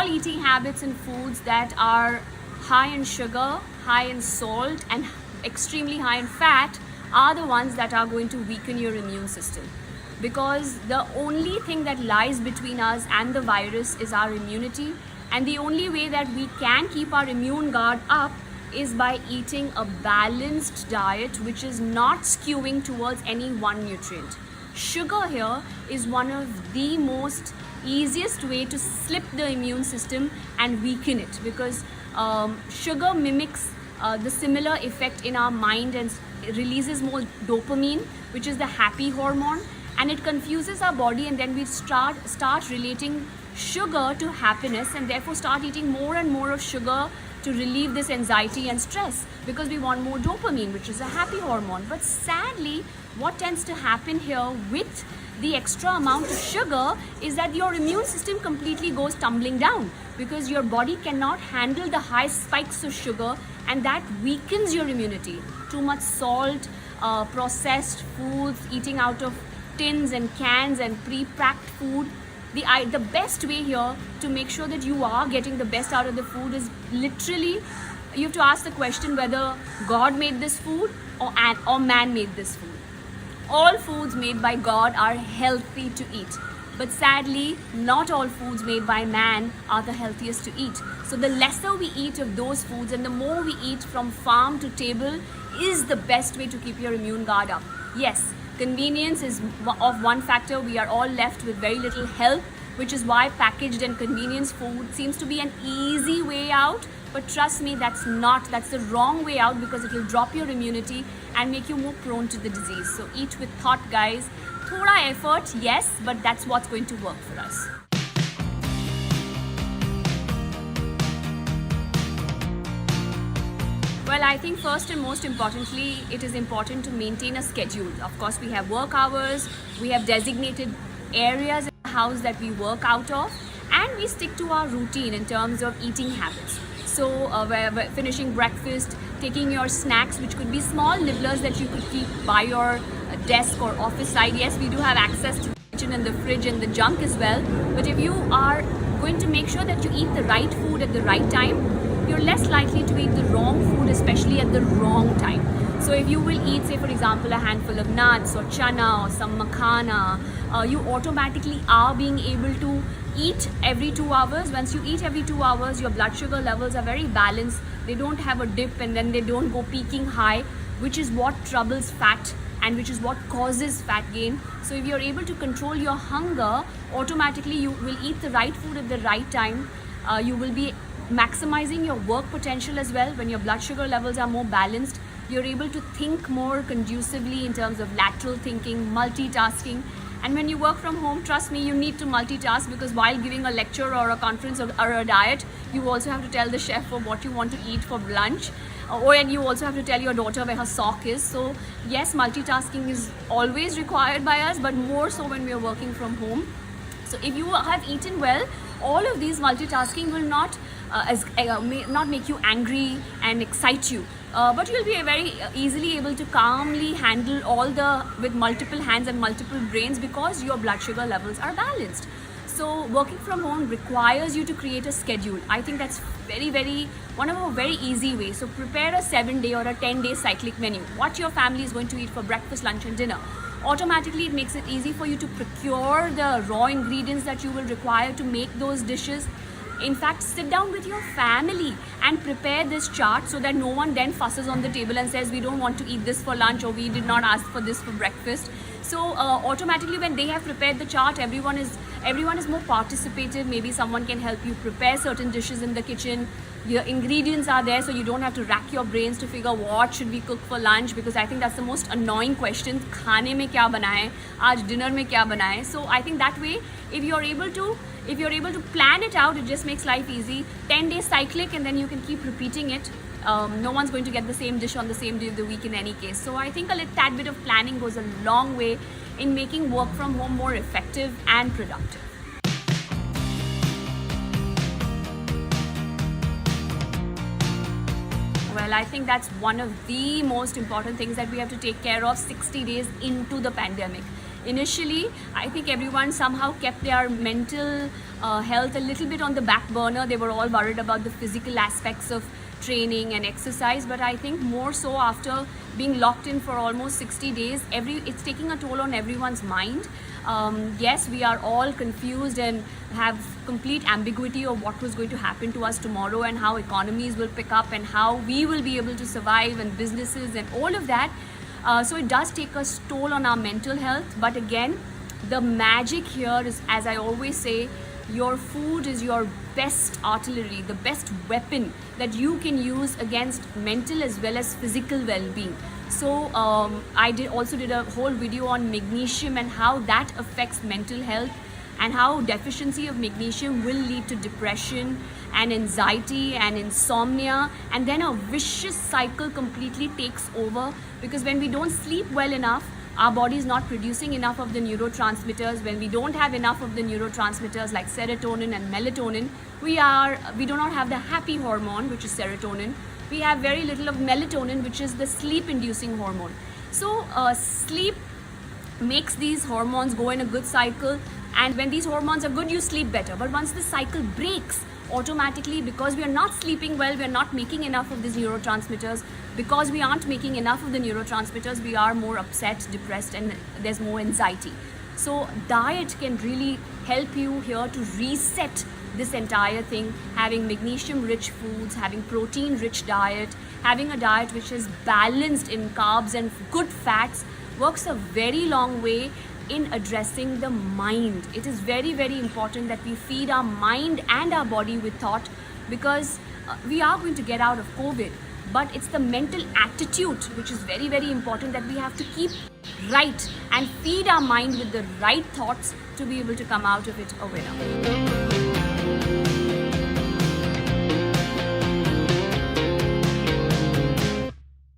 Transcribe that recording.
all eating habits and foods that are high in sugar, high in salt, and extremely high in fat are the ones that are going to weaken your immune system. Because the only thing that lies between us and the virus is our immunity, and the only way that we can keep our immune guard up is by eating a balanced diet which is not skewing towards any one nutrient. Sugar here is one of the most easiest way to slip the immune system and weaken it, because sugar mimics the similar effect in our mind and releases more dopamine, which is the happy hormone, and it confuses our body, and then we start relating sugar to happiness, and therefore start eating more and more of sugar to relieve this anxiety and stress, because we want more dopamine, which is a happy hormone. But sadly, what tends to happen here with the extra amount of sugar is that your immune system completely goes tumbling down, because your body cannot handle the high spikes of sugar, and that weakens your immunity. Too much salt, processed foods, eating out of tins and cans and pre-packed food. The best way here to make sure that you are getting the best out of the food is literally, you have to ask the question whether God made this food or man made this food. All foods made by God are healthy to eat, but sadly not all foods made by man are the healthiest to eat. So the lesser we eat of those foods and the more we eat from farm to table is the best way to keep your immune guard up. Yes, convenience is of one factor. We are all left with very little help, which is why packaged and convenience food seems to be an easy way out. But trust me, that's the wrong way out, because it will drop your immunity and make you more prone to the disease. So eat with thought, guys. Thoda effort, yes, but that's what's going to work for us. Well, I think first and most importantly, it is important to maintain a schedule. Of course, we have work hours, we have designated areas in the house that we work out of, and we stick to our routine in terms of eating habits. So we're finishing breakfast, taking your snacks, which could be small nibblers that you could keep by your desk or office side. Yes, we do have access to the kitchen and the fridge and the junk as well. But if you are going to make sure that you eat the right food at the right time, you're less likely to eat the wrong food, especially at the wrong time. So if you will eat, say for example, a handful of nuts or chana or some makhana, you automatically are being able to eat every 2 hours. Once you eat every 2 hours, your blood sugar levels are very balanced. They don't have a dip and then they don't go peaking high, which is what troubles fat and which is what causes fat gain. So if you're able to control your hunger, automatically you will eat the right food at the right time. You will be maximizing your work potential as well. When your blood sugar levels are more balanced, you're able to think more conducively in terms of lateral thinking, multitasking. And when you work from home, trust me, you need to multitask, because while giving a lecture or a conference or a diet, you also have to tell the chef for what you want to eat for lunch, and you also have to tell your daughter where her sock is. So yes, multitasking is always required by us, but more so when we are working from home. So if you have eaten well, all of these multitasking will not make you angry and excite you, but you'll be very easily able to calmly handle with multiple hands and multiple brains, because your blood sugar levels are balanced. So working from home requires you to create a schedule. I think that's one of a very easy way. So prepare a 7-day or a 10-day cyclic menu. What your family is going to eat for breakfast, lunch and dinner. Automatically it makes it easy for you to procure the raw ingredients that you will require to make those dishes. In fact, sit down with your family and prepare this chart so that no one then fusses on the table and says we don't want to eat this for lunch or we did not ask for this for breakfast. So automatically when they have prepared the chart, everyone is more participative. Maybe someone can help you prepare certain dishes in the kitchen. Your ingredients are there, so you don't have to rack your brains to figure what should we cook for lunch, because I think that's the most annoying question. Khane mein kya banaye? Aaj dinner mein kya banaye? So I think that way, if you're able to plan it out, it just makes life easy. 10 days cyclic, and then you can keep repeating it. No one's going to get the same dish on the same day of the week in any case. So I think a tad bit of planning goes a long way in making work from home more effective and productive. Well, I think that's one of the most important things that we have to take care of 60 days into the pandemic. initially, I think everyone somehow kept their mental health a little bit on the back burner. They were all worried about the physical aspects of training and exercise, but I think more so after being locked in for almost 60 days, it's taking a toll on everyone's mind. Yes, we are all confused and have complete ambiguity of what was going to happen to us tomorrow and how economies will pick up and how we will be able to survive and businesses and all of that. So it does take a toll on our mental health. But again, the magic here is, as I always say, your food is your best artillery, the best weapon that you can use against mental as well as physical well-being. So I also did a whole video on magnesium and how that affects mental health, and how deficiency of magnesium will lead to depression and anxiety and insomnia, and then a vicious cycle completely takes over, because when we don't sleep well enough, our body is not producing enough of the neurotransmitters. When we don't have enough of the neurotransmitters like serotonin and melatonin, we do not have the happy hormone, which is serotonin. We have very little of melatonin, which is the sleep inducing hormone. So sleep makes these hormones go in a good cycle, and when these hormones are good, you sleep better. But once the cycle breaks, automatically, because we are not sleeping well, we are not making enough of these neurotransmitters. Because we aren't making enough of the neurotransmitters, we are more upset, depressed, and there's more anxiety. So diet can really help you here to reset this entire thing. Having magnesium rich foods, having protein rich diet, having a diet which is balanced in carbs and good fats works a very long way in addressing the mind. It is very, very important that we feed our mind and our body with thought, because we are going to get out of COVID, but it's the mental attitude which is very, very important that we have to keep right and feed our mind with the right thoughts to be able to come out of it a winner.